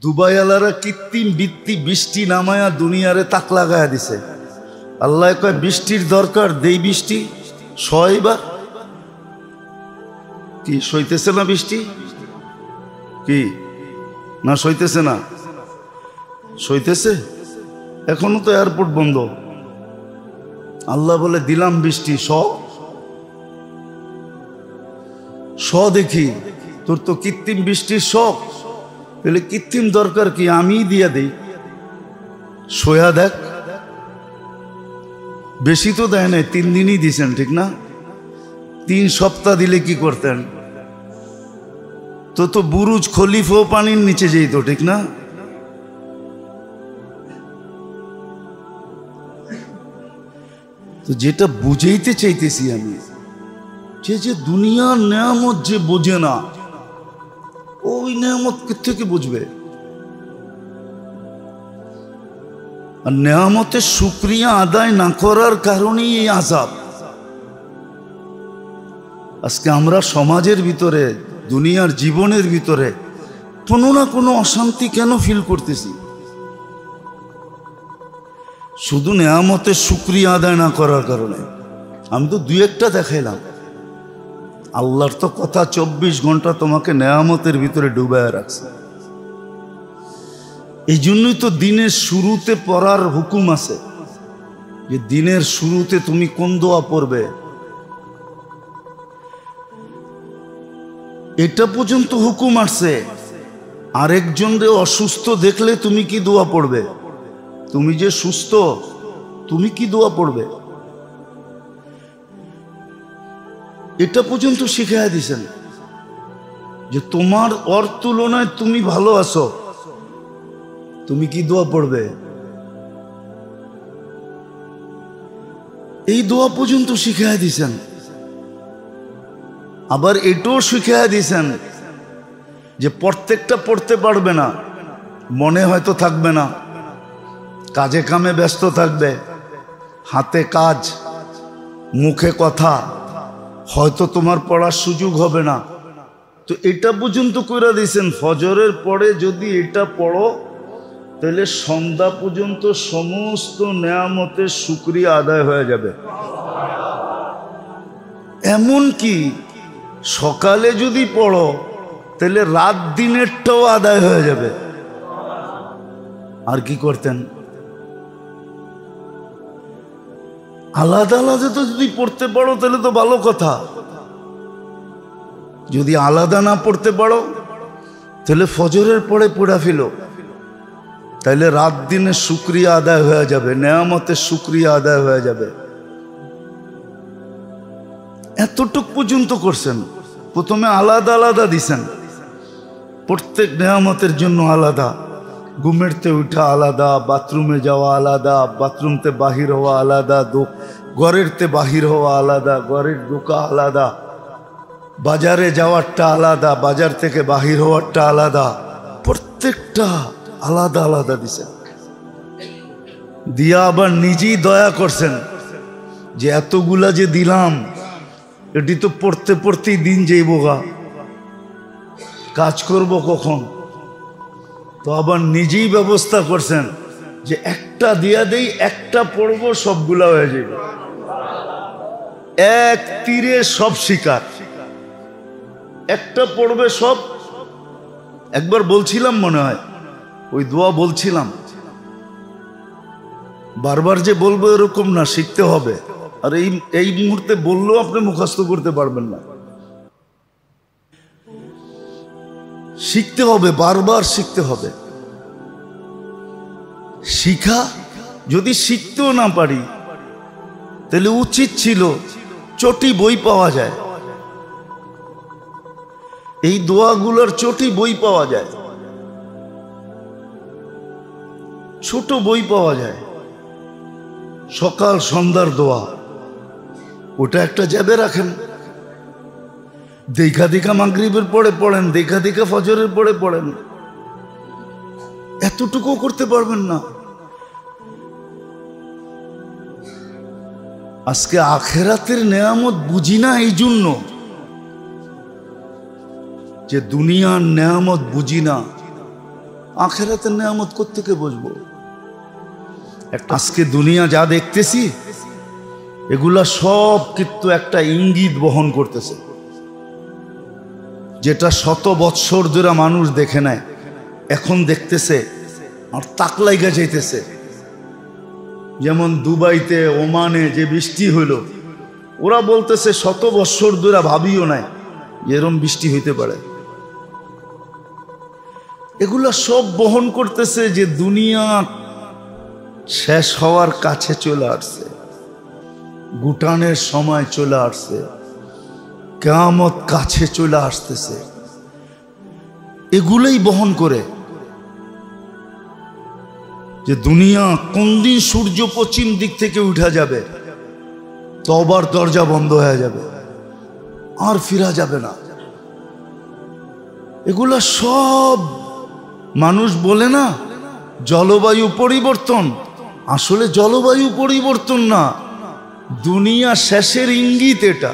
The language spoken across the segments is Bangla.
দুবাইওয়ালারা কৃত্রিম বৃষ্টি নামায়া দুনিয়ারে তাক লাগায়া দিছে। আল্লাহ কয় বৃষ্টির দরকার, দেই বৃষ্টি। সয়বার কি সইতেছে না বৃষ্টি? কি না সইতেছে না? সইতেছে। এখনো তো এয়ারপোর্ট বন্ধ। আল্লাহ বলে দিলাম বৃষ্টি, দেখি তোর তো কৃত্রিম বৃষ্টির শখ, তাহলে কৃত্রিম দরকার কি, আমি দিয়া দেই। সোয়া দেখ, বেশি তো দেয় নাই, 3 দিনই দিছেন, ঠিক না? 3 সপ্তাহ দিলে কি করতেন? তো বুরুজ খলিফাও পানির নিচে যেত, ঠিক না? তো যেটা বুঝাইতে চাইতেছি আমি, যে দুনিয়ার নেয়ামত যে বোঝে না, ওই নেয়ামত থেকে বুঝবে। আর নেয়ামতের শুকরিয়া আদায় না করার কারণেই এই আযাব। আজকে আমরা সমাজের ভিতরে, দুনিয়ার জীবনের ভিতরে কোনো না কোনো অশান্তি কেন ফিল করতেছি? শুধু নেয়ামতের শুকরিয়া আদায় না করার কারণে। আমি তো 2-1টা দেখাইলাম। আল্লাহর তো কথা 24 ঘন্টা তোমাকে নেয়ামতের ভিতরে ডুবায় রাখছে। এই জন্যই তো দিনের শুরুতে পড়ার হুকুম আছে, যে দিনের শুরুতে তুমি কোন দোয়া পড়বে। এটা পর্যন্ত হুকুম আসছে। আরেকজনরে অসুস্থ দেখলে তুমি কি দোয়া পড়বে? তুমি যে সুস্থ, তুমি কি দোয়া পড়বে? এটা পর্যন্ত শিখাইয়া দিছেন, যে তোমার ওর তুলনায় তুমি ভালো আছো, তুমি কি দোয়া পড়বে। এই দোয়া পর্যন্ত শিখাইয়া দিছেন। আবার এটাও শিখাইয়া দিছেন যে প্রত্যেকটা পড়তে পারবে না, মনে হয়তো থাকবে না, কাজে কামে ব্যস্ত থাকবে, হাতে কাজ, মুখে কথা, হয়তো তোমার পড়ার সুযোগ হবে না। তো এটা পর্যন্ত কইরা দিয়েছেন, ফজরের পরে যদি এটা পড়ো তাহলে সন্ধ্যা পর্যন্ত সমস্ত নেয়ামতের শুকরিয়া আদায় হয়ে যাবে। এমন কি সকালে যদি পড়ো তাহলে রাত দিনেরটাও আদায় হয়ে যাবে। আর কি করতেন? আলাদা আলাদা তো যদি পড়তে পারো তাহলে তো ভালো কথা। যদি আলাদা না পড়তে পারো তাহলে ফজরের পরে পড়া ফেলো, তাহলে রাত দিনের শুকরিয়া আদায় হয়ে যাবে, নেয়ামতের শুকরিয়া আদায় হয়ে যাবে। এতটুক পর্যন্ত করছেন। প্রথমে আলাদা আলাদা দিছেন, প্রত্যেক নেয়ামতের জন্য আলাদা। ঘুমেরতে উঠা আলাদা, বাথরুমে যাওয়া আলাদা, বাথরুমতে বাহির হওয়া আলাদা, ঘরেরতে বাহির হওয়া আলাদা, ঘরের ঢোকা আলাদা, বাজারে যাওয়ারটা আলাদা, বাজার থেকে বাহির হওয়ারটা আলাদা, প্রত্যেকটা আলাদা আলাদা দিছেন। দিয়া আবার নিজেই দয়া করছেন যে এতগুলা যে দিলাম, এটি তো পড়তে পড়তেই দিন যাইব গা, কাজ করব কখন? তো আবার নিজেই ব্যবস্থা করছেন যে একটা দিয়া দেই, একটা পড়ব, সবগুলা হয়ে যাবে, এক তীরে সব শিকার। একটা পড়বে সব। একবার বলছিলাম, মনে হয় ওই দোয়া বলছিলাম, বারবার যে বলবো এরকম না, শিখতে হবে। আর এই মুহূর্তে বললেও আপনি মুখস্থ করতে পারবেন না। শিখতে হবে, বারবার শিখতে হবে। শিখা যদি শিখতেও না পারি তাহলে উচিত ছিল চটি বই পাওয়া যায়, এই দোয়াগুলোর চটি বই পাওয়া যায়, ছোট বই পাওয়া যায়, সকাল সন্ধ্যার দোয়া। ওটা একটা জ্যাবে রাখেন, দেখা দেখা মাগরিবের পরে পড়েন, দেখা দেখা ফজরের পরে পড়েন। এতটুকু করতে পারবেন না। আজকে আখেরাতের নেয়ামত বুঝি না, এই জন্য যে দুনিয়ার নেয়ামত বুঝি না, আখেরাতের নেয়ামত কোত্থেকে বুঝবো? আজকে দুনিয়া যা দেখতেছি এগুলা সব কিন্তু একটা ইঙ্গিত বহন করতেছে, যেটা শত বৎসর ধরে মানুষ দেখে নেয়, এখন দেখতেছে আর তাক লাইগা যাইতেছে। যেমন দুবাইতে, ওমানে যে বৃষ্টি হইল, ওরা বলতেছে শত বৎসর ধরে ভাবিও নাই এরম বৃষ্টি হইতে পারে। এগুলা সব বহন করতেছে যে দুনিয়া শেষ হওয়ার কাছে চলে আসছে, গুটানের সময় চলে আসছে, কিয়ামত কাছে চলে আসতেছে। এগুলোই বহন করে যে দুনিয়া কোন দিন সূর্য পশ্চিম দিক থেকে উঠা যাবে, তওবার দরজা বন্ধ হয়ে যাবে, আর ফিরা যাবে না। এগুলা সব মানুষ বলে না জলবায়ু পরিবর্তন, আসলে জলবায়ু পরিবর্তন না, দুনিয়া শেষের ইঙ্গিত। এটা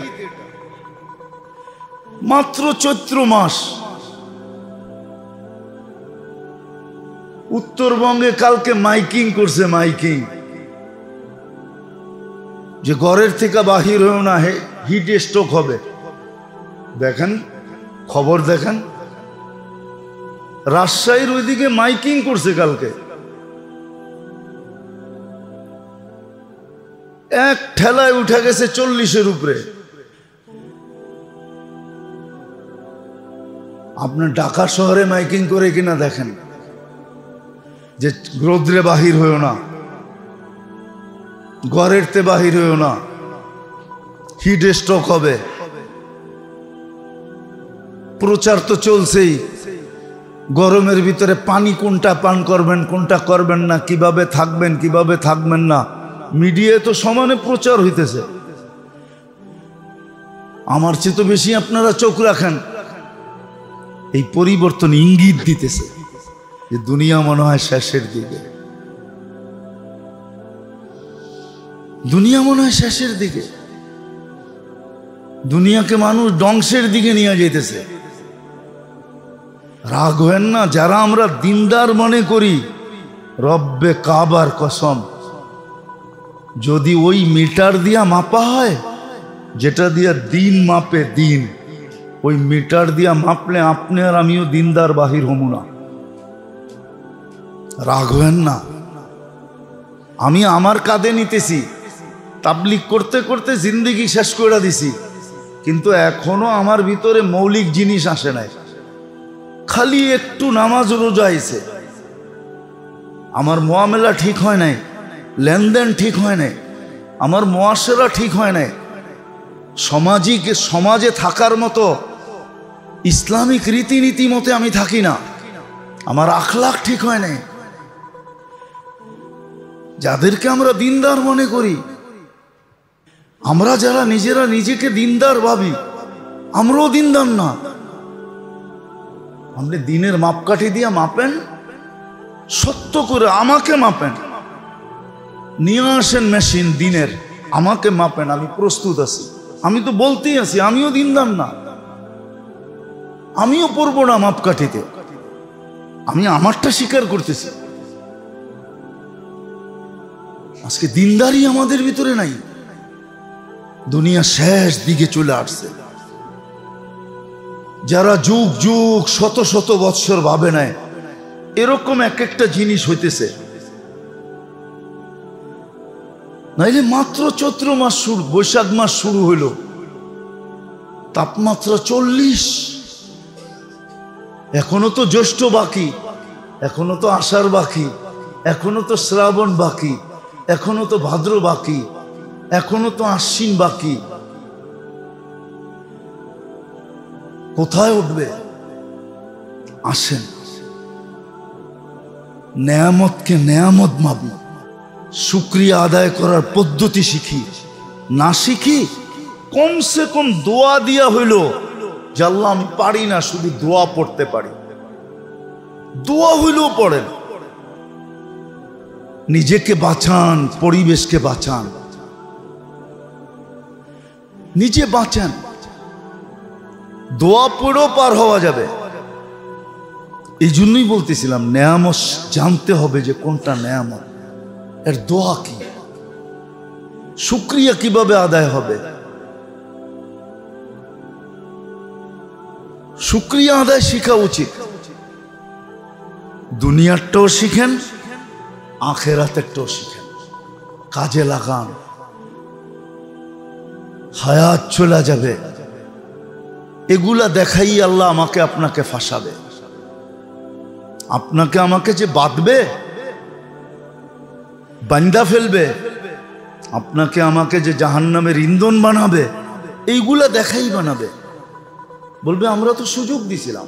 মাত্র চৈত্র মাস। উত্তরবঙ্গে কালকে মাইকিং করছে, মাইকিং যে ঘরের থেকে বাহির হয়েও না, হিট স্ট্রোক হবে। দেখেন খবর, দেখেন রাজশাহীর ওইদিকে মাইকিং করছে কালকে, এক ঠেলায় উঠে গেছে 40-এর উপরে। আপনার ঢাকা শহরে মাইকিং করে কিনা দেখেন যে রোদ্রে বাহির হয়েও না, ঘরেরতে বাহির হয়েও না, হিট স্ট্রোক হবে। প্রচার তো চলছেই, গরমের ভিতরে পানি কোনটা পান করবেন, কোনটা করবেন না, কিভাবে থাকবেন, কিভাবে থাকবেন না, মিডিয়ায় তো সমানে প্রচার হইতেছে। আমার চেয়ে তো বেশি আপনারা চোখ রাখেন। এই পরিবর্তন ইঙ্গিত দিতেছে যে দুনিয়া মনে হয় শেষের দিকে, দুনিয়া মনে হয় শেষের দিকে। দুনিয়াকে মানুষ ধ্বংসের দিকে নিয়ে যেতেছে। রাগ হেন না, যারা আমরা দিনদার মনে করি, রব্বে কাবার কসম, যদি ওই মিটার দিয়া মাপা হয় যেটা দিয়া দিন মাপে দিন, ওই মিটার দিয়া মাপলে আপনি আর আমিও দিনদার বাহির হমু না। রাগ হেন না, আমি আমার কাঁধে নিতেছি, তাবলিগ করতে করতে জিন্দেগি শেষ করে দিছি, কিন্তু এখনো আমার ভিতরে মৌলিক জিনিস আসে নাই। খালি একটু নামাজ রোজা আইছে, আমার মুআমেলা ঠিক হয় নাই, লেনদেন ঠিক হয় নাই, আমার মুআশারা ঠিক হয় নাই, সমাজে থাকার মতো ইসলামিক রীতিনীতি মতে আমি থাকি না, আমার আখলাক ঠিক হয় নাই। যাদেরকে আমরা দিনদার মনে করি, আমরা যারা নিজেরা নিজেকে দিনদার ভাবি, আমরাও দিনদার না। আপনি দিনের মাপকাঠি দিয়ে মাপেন, সত্য করে আমাকে মাপেন, নিয়ে আসেন মেশিন দিনের, আমাকে মাপেন, আমি প্রস্তুত আছি। আমি তো বলতেই আছি আমিও দিনদার না, আমিও পড়বো না মাপকাঠিতে, আমি আমারটা স্বীকার করতেছি। আজকে দিনদারি আমাদের ভিতরে নাই, দুনিয়া শেষ দিকে চলে আসছে। যারা যুগ যুগ শত শত বৎসর ভাবে নাই, এরকম এক একটা জিনিস হইতেছে। নাইলে মাত্র চৈত্র মাস শুরু, বৈশাখ মাস শুরু হইল, তাপমাত্রা 40, এখনো তো জ্যৈষ্ঠ বাকি, এখনো তো আষাঢ় বাকি, এখনো তো শ্রাবণ বাকি, এখনো তো ভাদ্র বাকি, এখনো তো আশ্বিন বাকি। কোথায় উঠবে? আসেন নেয়ামতকে নেয়ামত ভাবি, শুকরিয়া আদায় করার পদ্ধতি শিখি। না শিখি কমসে কম দোয়া দিয়া হইল যে আল্লাহ আমি পারি না, শুধু দোয়া পড়তে পারি, দোয়া হইলেও পড়েন। নিজেকে বাঁচান, পরিবেশকে বাঁচান, নিজে বাঁচান। দোয়া পড়েও পার হওয়া যাবে, এই জন্যই বলতেছিলাম নেয়ামত জানতে হবে যে কোনটা নেয়ামত, এর দোয়া কি, শুকরিয়া কিভাবে আদায় হবে। শুকরিয়া আদায় শিখা উচিত। দুনিয়ারটাও শিখেন, আখেরাতেরটাও শিখেন, কাজে লাগান। হায়াত চলে যাবে, এগুলা দেখাই আল্লাহ আমাকে আপনাকে ফাঁসাবে। আপনাকে আমাকে যে বাঁধবে, বান্দা ফেলবে, আপনাকে আমাকে যে জাহান্নামের ইন্ধন বানাবে, এইগুলা দেখাই বানাবে। বলবে আমরা তো সুযোগ দিছিলাম।